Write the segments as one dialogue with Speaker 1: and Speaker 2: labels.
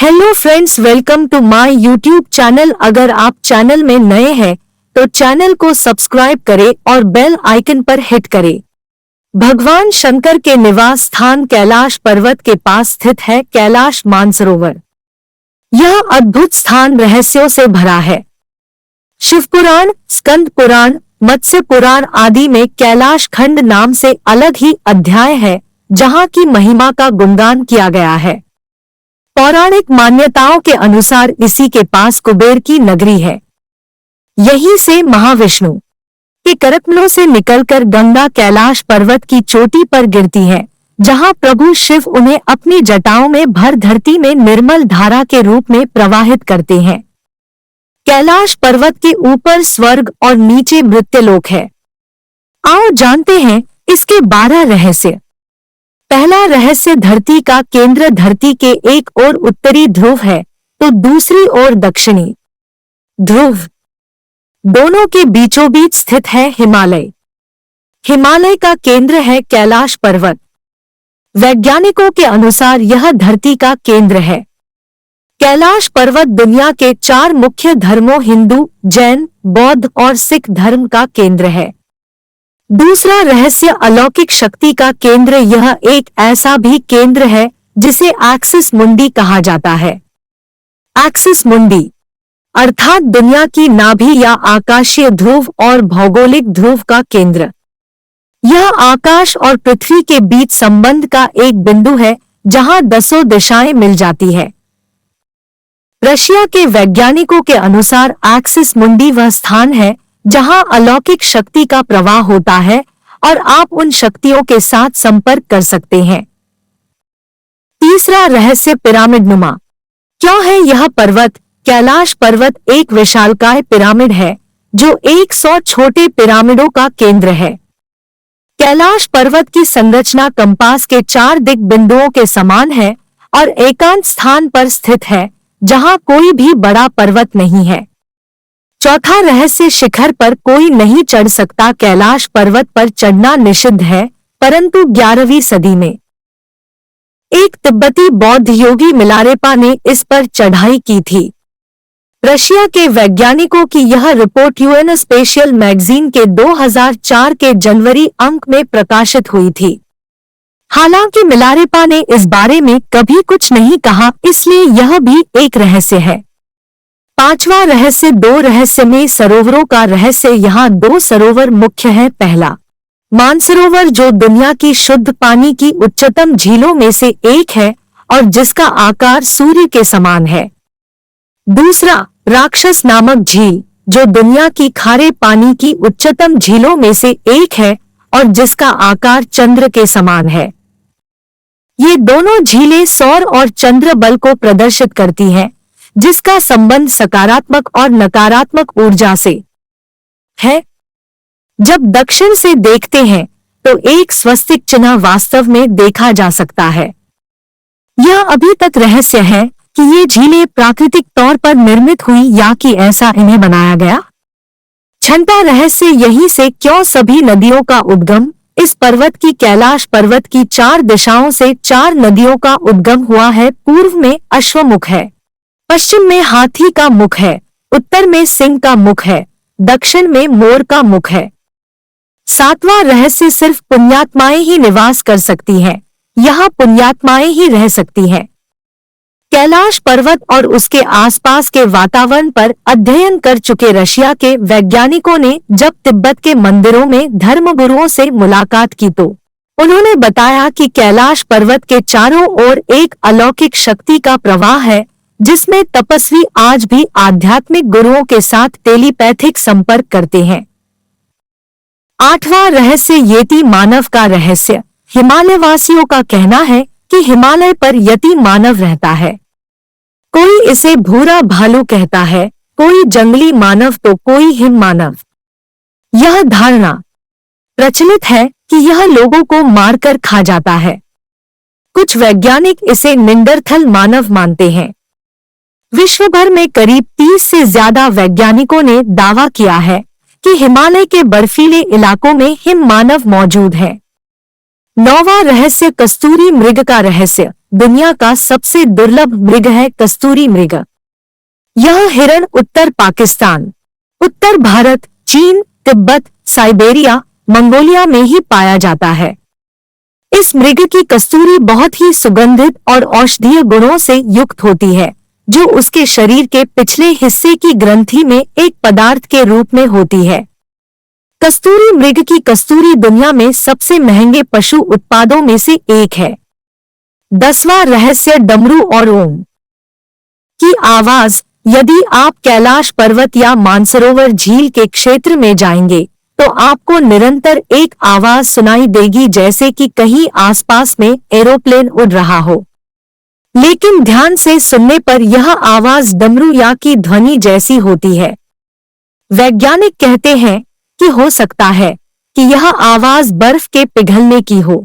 Speaker 1: Hello friends, welcome to my YouTube channel. अगर आप channel में नए हैं तो चैनल को सब्सक्राइब करें और बेल आइकन पर हिट करें। भगवान शंकर के निवास स्थान कैलाश पर्वत के पास स्थित है कैलाश मानसरोवर। यह अद्भुत स्थान रहस्यों से भरा है। शिव पुराण, स्कंद पुराण, मत्स्य पुराण आदि में कैलाश खंड नाम से अलग ही अध्याय है जहाँ की महिमा का गुणगान किया गया है। पौराणिक मान्यताओं के अनुसार इसी के पास कुबेर की नगरी है। यहीं से महाविष्णु के करकमलों से निकलकर गंगा कैलाश पर्वत की चोटी पर गिरती है, जहां प्रभु शिव उन्हें अपनी जटाओं में भर धरती में निर्मल धारा के रूप में प्रवाहित करते हैं। कैलाश पर्वत के ऊपर स्वर्ग और नीचे मृत्युलोक है। आओ जानते हैं इसके 12 रहस्य। पहला रहस्य, धरती का केंद्र धरती के एक ओर उत्तरी ध्रुव है तो दूसरी ओर दक्षिणी ध्रुव। दोनों के बीचों बीच स्थित है हिमालय। हिमालय का केंद्र है कैलाश पर्वत। वैज्ञानिकों के अनुसार यह धरती का केंद्र है। कैलाश पर्वत दुनिया के 4 मुख्य धर्मों हिंदू, जैन, बौद्ध और सिख धर्म का केंद्र है। दूसरा रहस्य, अलौकिक शक्ति का केंद्र। यह एक ऐसा भी केंद्र है जिसे एक्सिस मुंडी कहा जाता है। एक्सिस मुंडी अर्थात दुनिया की नाभि या आकाशीय ध्रुव और भौगोलिक ध्रुव का केंद्र। यह आकाश और पृथ्वी के बीच संबंध का एक बिंदु है जहां 10 दिशाएं मिल जाती है। रशिया के वैज्ञानिकों के अनुसार एक्सिस मुंडी वह स्थान है जहां अलौकिक शक्ति का प्रवाह होता है और आप उन शक्तियों के साथ संपर्क कर सकते हैं। तीसरा रहस्य, पिरामिडनुमा। क्यों है यह पर्वत? कैलाश पर्वत एक विशालकाय पिरामिड है जो 100 छोटे पिरामिडों का केंद्र है। कैलाश पर्वत की संरचना कंपास के 4 दिग बिंदुओं के समान है और एकांत स्थान पर स्थित है जहां कोई भी बड़ा पर्वत नहीं है। चौथा रहस्य, शिखर पर कोई नहीं चढ़ सकता। कैलाश पर्वत पर चढ़ना निषिद्ध है, परंतु 11वीं सदी में एक तिब्बती बौद्ध योगी मिलारेपा ने इस पर चढ़ाई की थी। रशिया के वैज्ञानिकों की यह रिपोर्ट यूएन स्पेशियल मैगजीन के 2004 के जनवरी अंक में प्रकाशित हुई थी। हालांकि मिलारेपा ने इस बारे में कभी कुछ नहीं कहा, इसलिए यह भी एक रहस्य है। पांचवा रहस्य, 2 रहस्य में सरोवरों का रहस्य। यहाँ 2 सरोवर मुख्य हैं। पहला, मानसरोवर जो दुनिया की शुद्ध पानी की उच्चतम झीलों में से एक है और जिसका आकार सूर्य के समान है। दूसरा, राक्षस नामक झील जो दुनिया की खारे पानी की उच्चतम झीलों में से एक है और जिसका आकार चंद्र के समान है। ये दोनों झीलें सौर और चंद्र बल को प्रदर्शित करती हैं, जिसका संबंध सकारात्मक और नकारात्मक ऊर्जा से है। जब दक्षिण से देखते हैं तो एक स्वस्तिक चिन्ह वास्तव में देखा जा सकता है। यह अभी तक रहस्य है कि ये झीलें प्राकृतिक तौर पर निर्मित हुई या कि ऐसा इन्हें बनाया गया। छठा रहस्य, यहीं से क्यों सभी नदियों का उद्गम। इस पर्वत की कैलाश पर्वत की 4 दिशाओं से 4 नदियों का उद्गम हुआ है। पूर्व में अश्वमुख है, पश्चिम में हाथी का मुख है, उत्तर में सिंह का मुख है, दक्षिण में मोर का मुख है। 7वां रहस्य, सिर्फ पुण्यात्माएं ही निवास कर सकती हैं। यहाँ पुण्यात्माएं ही रह सकती हैं। कैलाश पर्वत और उसके आसपास के वातावरण पर अध्ययन कर चुके रशिया के वैज्ञानिकों ने जब तिब्बत के मंदिरों में धर्मगुरुओं से मुलाकात की तो उन्होंने बताया कि कैलाश पर्वत के चारों ओर एक अलौकिक शक्ति का प्रवाह है जिसमें तपस्वी आज भी आध्यात्मिक गुरुओं के साथ टेलीपैथिक संपर्क करते हैं। 8वां रहस्य, यति मानव का रहस्य। हिमालय वासियों का कहना है कि हिमालय पर यति मानव रहता है। कोई इसे भूरा भालू कहता है, कोई जंगली मानव तो कोई हिम मानव। यह धारणा प्रचलित है कि यह लोगों को मारकर खा जाता है। कुछ वैज्ञानिक इसे निंडरथल मानव मानते हैं। विश्व भर में करीब 30 से ज्यादा वैज्ञानिकों ने दावा किया है कि हिमालय के बर्फीले इलाकों में हिम मानव मौजूद है। 9वां रहस्य, कस्तूरी मृग का रहस्य। दुनिया का सबसे दुर्लभ मृग है कस्तूरी मृग। यह हिरण उत्तर पाकिस्तान, उत्तर भारत, चीन, तिब्बत, साइबेरिया, मंगोलिया में ही पाया जाता है। इस मृग की कस्तूरी बहुत ही सुगंधित और औषधीय गुणों से युक्त होती है, जो उसके शरीर के पिछले हिस्से की ग्रंथि में एक पदार्थ के रूप में होती है। कस्तूरी मृग की कस्तूरी दुनिया में सबसे महंगे पशु उत्पादों में से एक है। 10वां रहस्य, डमरू और ओम की आवाज। यदि आप कैलाश पर्वत या मानसरोवर झील के क्षेत्र में जाएंगे तो आपको निरंतर एक आवाज सुनाई देगी, जैसे कि कहीं आसपास में एरोप्लेन उड़ रहा हो। लेकिन ध्यान से सुनने पर यह आवाज डमरू या की ध्वनि जैसी होती है। वैज्ञानिक कहते हैं कि हो सकता है कि यह आवाज बर्फ के पिघलने की हो।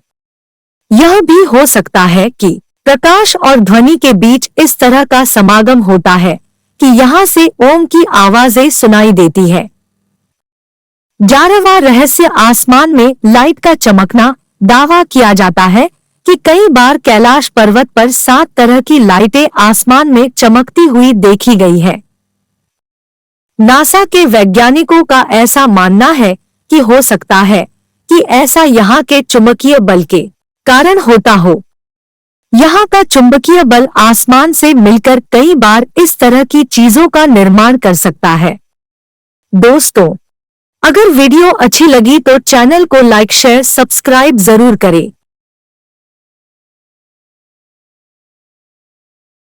Speaker 1: यह भी हो सकता है कि प्रकाश और ध्वनि के बीच इस तरह का समागम होता है कि यहाँ से ओम की आवाजें सुनाई देती है। 11वां रहस्य, आसमान में लाइट का चमकना। दावा किया जाता है कि कई बार कैलाश पर्वत पर 7 तरह की लाइटें आसमान में चमकती हुई देखी गई है। नासा के वैज्ञानिकों का ऐसा मानना है कि हो सकता है कि ऐसा यहाँ के चुंबकीय बल के कारण होता हो। यहाँ का चुंबकीय बल आसमान से मिलकर कई बार इस तरह की चीजों का निर्माण कर सकता है। दोस्तों, अगर वीडियो अच्छी लगी तो चैनल को लाइक, शेयर, सब्सक्राइब जरूर करें।